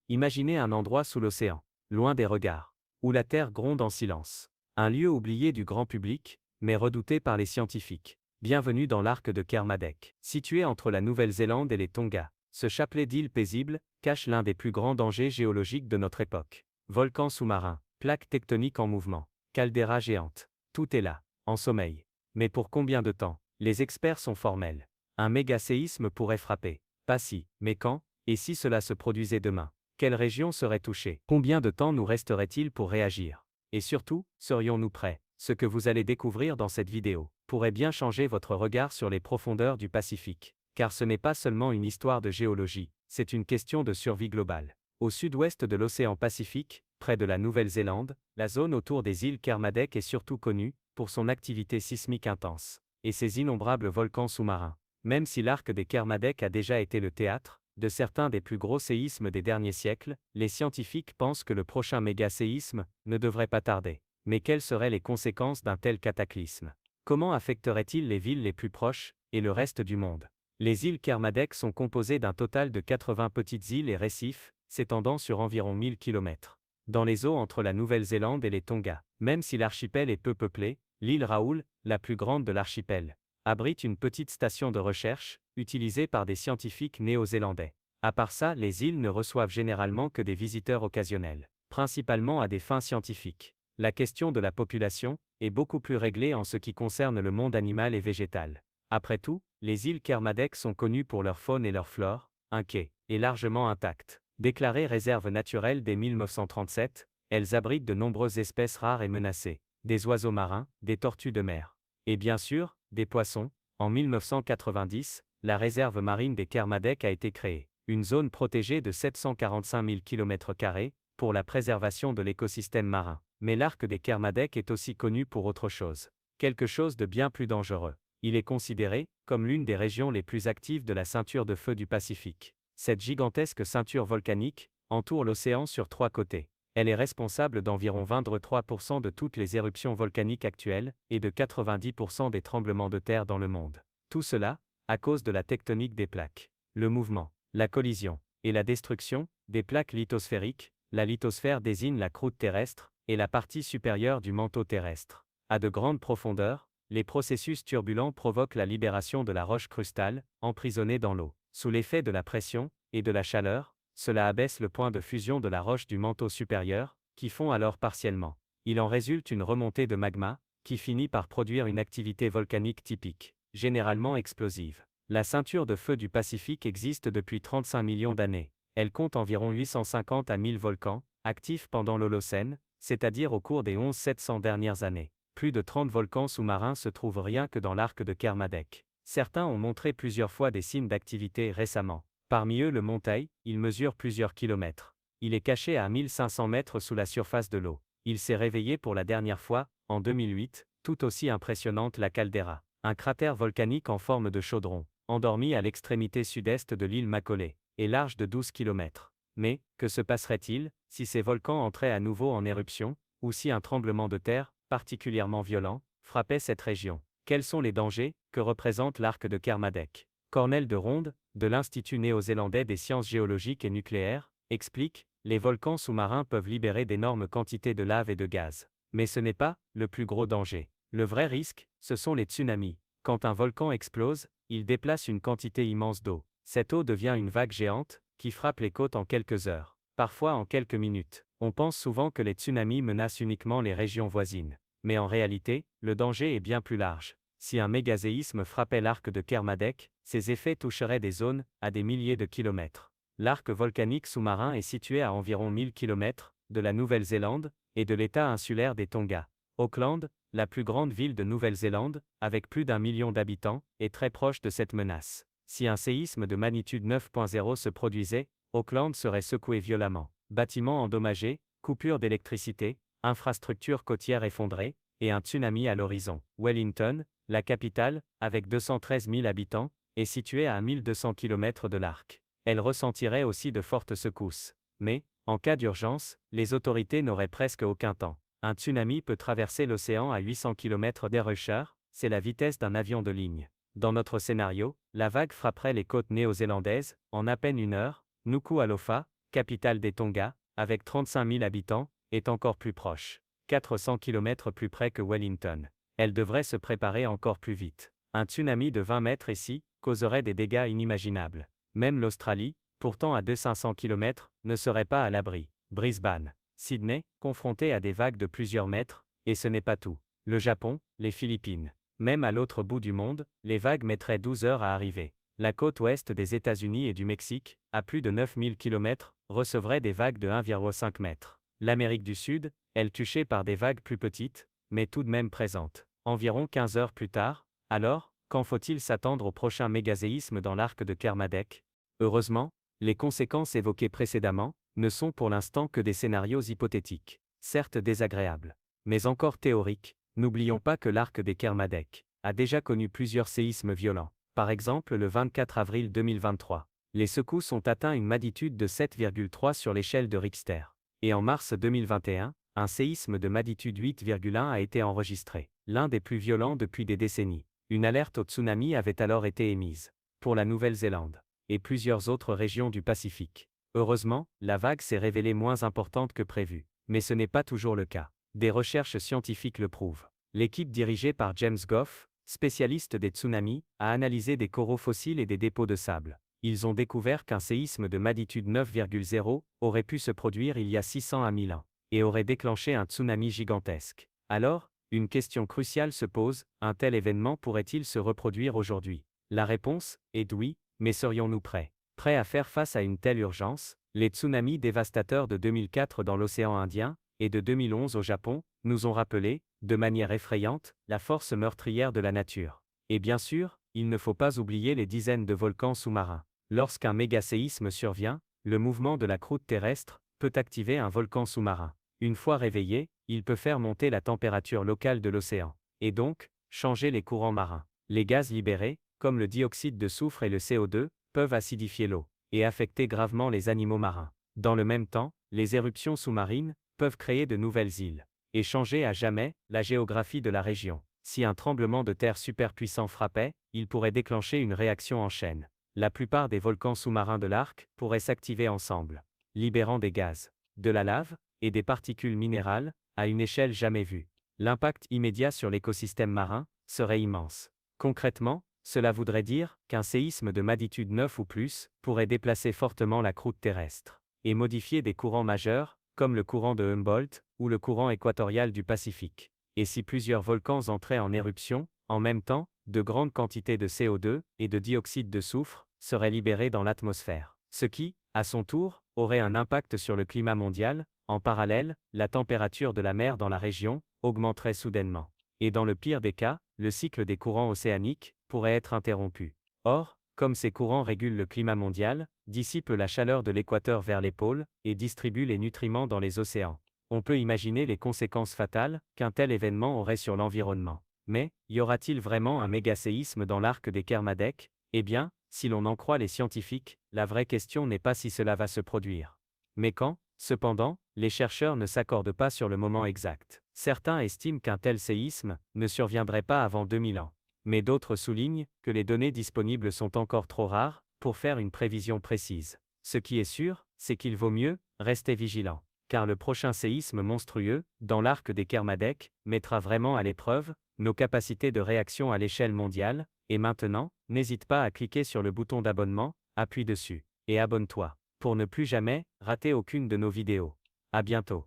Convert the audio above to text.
Imaginez un endroit sous l'océan, loin des regards, où la Terre gronde en silence. Un lieu oublié du grand public, mais redouté par les scientifiques. Bienvenue dans l'arc de Kermadec. Situé entre la Nouvelle-Zélande et les Tonga, ce chapelet d'îles paisibles cache l'un des plus grands dangers géologiques de notre époque. Volcans sous-marins, plaques tectoniques en mouvement, caldeira géante. Tout est là, en sommeil. Mais pour combien de temps? Les experts sont formels. Un méga-séisme pourrait frapper. Pas si, mais quand? Et si cela se produisait demain? Quelle région serait touchée? Combien de temps nous resterait-il pour réagir? Et surtout, serions-nous prêts? Ce que vous allez découvrir dans cette vidéo pourrait bien changer votre regard sur les profondeurs du Pacifique. Car ce n'est pas seulement une histoire de géologie, c'est une question de survie globale. Au sud-ouest de l'océan Pacifique, près de la Nouvelle-Zélande, la zone autour des îles Kermadec est surtout connue pour son activité sismique intense et ses innombrables volcans sous-marins. Même si l'arc des Kermadec a déjà été le théâtre de certains des plus gros séismes des derniers siècles, les scientifiques pensent que le prochain méga-séisme ne devrait pas tarder. Mais quelles seraient les conséquences d'un tel cataclysme? Comment affecterait-il les villes les plus proches et le reste du monde? Les îles Kermadec sont composées d'un total de 80 petites îles et récifs, s'étendant sur environ 1000 km. Dans les eaux entre la Nouvelle-Zélande et les Tonga, même si l'archipel est peu peuplé, l'île Raoul, la plus grande de l'archipel, abrite une petite station de recherche, utilisée par des scientifiques néo-zélandais. À part ça, les îles ne reçoivent généralement que des visiteurs occasionnels, principalement à des fins scientifiques. La question de la population est beaucoup plus réglée en ce qui concerne le monde animal et végétal. Après tout, les îles Kermadec sont connues pour leur faune et leur flore, inquiets, et largement intactes. Déclarées réserve naturelle dès 1937, elles abritent de nombreuses espèces rares et menacées, des oiseaux marins, des tortues de mer. Et bien sûr, des poissons. En 1990, la réserve marine des Kermadec a été créée, une zone protégée de 745 000 km², pour la préservation de l'écosystème marin. Mais l'arc des Kermadec est aussi connu pour autre chose. Quelque chose de bien plus dangereux. Il est considéré comme l'une des régions les plus actives de la ceinture de feu du Pacifique. Cette gigantesque ceinture volcanique entoure l'océan sur 3 côtés. Elle est responsable d'environ 23% de toutes les éruptions volcaniques actuelles et de 90% des tremblements de terre dans le monde. Tout cela, à cause de la tectonique des plaques. Le mouvement, la collision et la destruction des plaques lithosphériques. La lithosphère désigne la croûte terrestre et la partie supérieure du manteau terrestre. À de grandes profondeurs, les processus turbulents provoquent la libération de la roche crustale, emprisonnée dans l'eau. Sous l'effet de la pression et de la chaleur, cela abaisse le point de fusion de la roche du manteau supérieur, qui fond alors partiellement. Il en résulte une remontée de magma, qui finit par produire une activité volcanique typique, généralement explosive. La ceinture de feu du Pacifique existe depuis 35 millions d'années. Elle compte environ 850 à 1000 volcans, actifs pendant l'Holocène, c'est-à-dire au cours des 1100-700 dernières années. Plus de 30 volcans sous-marins se trouvent rien que dans l'arc de Kermadec. Certains ont montré plusieurs fois des signes d'activité récemment. Parmi eux le mont Tai, il mesure plusieurs kilomètres. Il est caché à 1500 mètres sous la surface de l'eau. Il s'est réveillé pour la dernière fois, en 2008, tout aussi impressionnante la caldeira, un cratère volcanique en forme de chaudron, endormi à l'extrémité sud-est de l'île Macaulay, et large de 12 km. Mais, que se passerait-il, si ces volcans entraient à nouveau en éruption, ou si un tremblement de terre, particulièrement violent, frappait cette région? Quels sont les dangers que représente l'arc de Kermadec? Cornel de Ronde, de l'Institut néo-zélandais des sciences géologiques et nucléaires, explique: les volcans sous-marins peuvent libérer d'énormes quantités de lave et de gaz. Mais ce n'est pas le plus gros danger. Le vrai risque, ce sont les tsunamis. Quand un volcan explose, il déplace une quantité immense d'eau. Cette eau devient une vague géante, qui frappe les côtes en quelques heures, parfois en quelques minutes. On pense souvent que les tsunamis menacent uniquement les régions voisines. Mais en réalité, le danger est bien plus large. Si un mégaséisme frappait l'arc de Kermadec, ses effets toucheraient des zones à des milliers de kilomètres. L'arc volcanique sous-marin est situé à environ 1000 km de la Nouvelle-Zélande et de l'état insulaire des Tonga. Auckland, la plus grande ville de Nouvelle-Zélande, avec plus d'1 million d'habitants, est très proche de cette menace. Si un séisme de magnitude 9.0 se produisait, Auckland serait secoué violemment. Bâtiments endommagés, coupures d'électricité, infrastructures côtières effondrées, et un tsunami à l'horizon. Wellington, la capitale, avec 213 000 habitants, est située à 1200 km de l'arc. Elle ressentirait aussi de fortes secousses. Mais, en cas d'urgence, les autorités n'auraient presque aucun temps. Un tsunami peut traverser l'océan à 800 km d'Erusher, c'est la vitesse d'un avion de ligne. Dans notre scénario, la vague frapperait les côtes néo-zélandaises, en à peine une heure. Nuku'alofa, capitale des Tonga, avec 35 000 habitants, est encore plus proche. 400 km plus près que Wellington. Elle devrait se préparer encore plus vite. Un tsunami de 20 mètres ici causerait des dégâts inimaginables. Même l'Australie, pourtant à 200-500 km, ne serait pas à l'abri. Brisbane, Sydney, confronté à des vagues de plusieurs mètres, et ce n'est pas tout. Le Japon, les Philippines. Même à l'autre bout du monde, les vagues mettraient 12 heures à arriver. La côte ouest des États-Unis et du Mexique, à plus de 9000 km, recevrait des vagues de 1,5 m. L'Amérique du Sud, elle touchée par des vagues plus petites, mais tout de même présentes. Environ 15 heures plus tard, alors, quand faut-il s'attendre au prochain mégaséisme dans l'arc de Kermadec? Heureusement, les conséquences évoquées précédemment ne sont pour l'instant que des scénarios hypothétiques, certes désagréables, mais encore théoriques. N'oublions pas que l'arc des Kermadec a déjà connu plusieurs séismes violents. Par exemple le 24 avril 2023. Les secousses ont atteint une magnitude de 7,3 sur l'échelle de Richter. Et en mars 2021, un séisme de magnitude 8,1 a été enregistré, l'un des plus violents depuis des décennies. Une alerte au tsunami avait alors été émise pour la Nouvelle-Zélande et plusieurs autres régions du Pacifique. Heureusement, la vague s'est révélée moins importante que prévu. Mais ce n'est pas toujours le cas. Des recherches scientifiques le prouvent. L'équipe dirigée par James Goff, spécialiste des tsunamis, a analysé des coraux fossiles et des dépôts de sable. Ils ont découvert qu'un séisme de magnitude 9,0 aurait pu se produire il y a 600 à 1000 ans, et aurait déclenché un tsunami gigantesque. Alors, une question cruciale se pose, un tel événement pourrait-il se reproduire aujourd'hui? La réponse est oui, mais serions-nous prêts? Prêts à faire face à une telle urgence? Les tsunamis dévastateurs de 2004 dans l'océan Indien, et de 2011 au Japon, nous ont rappelé, de manière effrayante, la force meurtrière de la nature. Et bien sûr, il ne faut pas oublier les dizaines de volcans sous-marins. Lorsqu'un mégaséisme survient, le mouvement de la croûte terrestre peut activer un volcan sous-marin. Une fois réveillé, il peut faire monter la température locale de l'océan, et donc, changer les courants marins. Les gaz libérés, comme le dioxyde de soufre et le CO2, peuvent acidifier l'eau, et affecter gravement les animaux marins. Dans le même temps, les éruptions sous-marines peuvent créer de nouvelles îles, et changer à jamais la géographie de la région. Si un tremblement de terre superpuissant frappait, il pourrait déclencher une réaction en chaîne. La plupart des volcans sous-marins de l'arc pourraient s'activer ensemble, libérant des gaz, de la lave, et des particules minérales, à une échelle jamais vue. L'impact immédiat sur l'écosystème marin serait immense. Concrètement, cela voudrait dire qu'un séisme de magnitude 9 ou plus pourrait déplacer fortement la croûte terrestre, et modifier des courants majeurs, comme le courant de Humboldt, ou le courant équatorial du Pacifique. Et si plusieurs volcans entraient en éruption, en même temps, de grandes quantités de CO2 et de dioxyde de soufre seraient libérées dans l'atmosphère, ce qui, à son tour, aurait un impact sur le climat mondial. En parallèle, la température de la mer dans la région augmenterait soudainement. Et dans le pire des cas, le cycle des courants océaniques pourrait être interrompu. Or, comme ces courants régulent le climat mondial, dissipent la chaleur de l'équateur vers les pôles, et distribuent les nutriments dans les océans, on peut imaginer les conséquences fatales qu'un tel événement aurait sur l'environnement. Mais, y aura-t-il vraiment un mégaséisme dans l'arc des Kermadec? Eh bien, si l'on en croit les scientifiques, la vraie question n'est pas si cela va se produire, mais quand. Cependant, les chercheurs ne s'accordent pas sur le moment exact. Certains estiment qu'un tel séisme ne surviendrait pas avant 2000 ans. Mais d'autres soulignent que les données disponibles sont encore trop rares pour faire une prévision précise. Ce qui est sûr, c'est qu'il vaut mieux rester vigilant, car le prochain séisme monstrueux, dans l'arc des Kermadec, mettra vraiment à l'épreuve nos capacités de réaction à l'échelle mondiale. Et maintenant, n'hésite pas à cliquer sur le bouton d'abonnement, appuie dessus, et abonne-toi, pour ne plus jamais rater aucune de nos vidéos. À bientôt.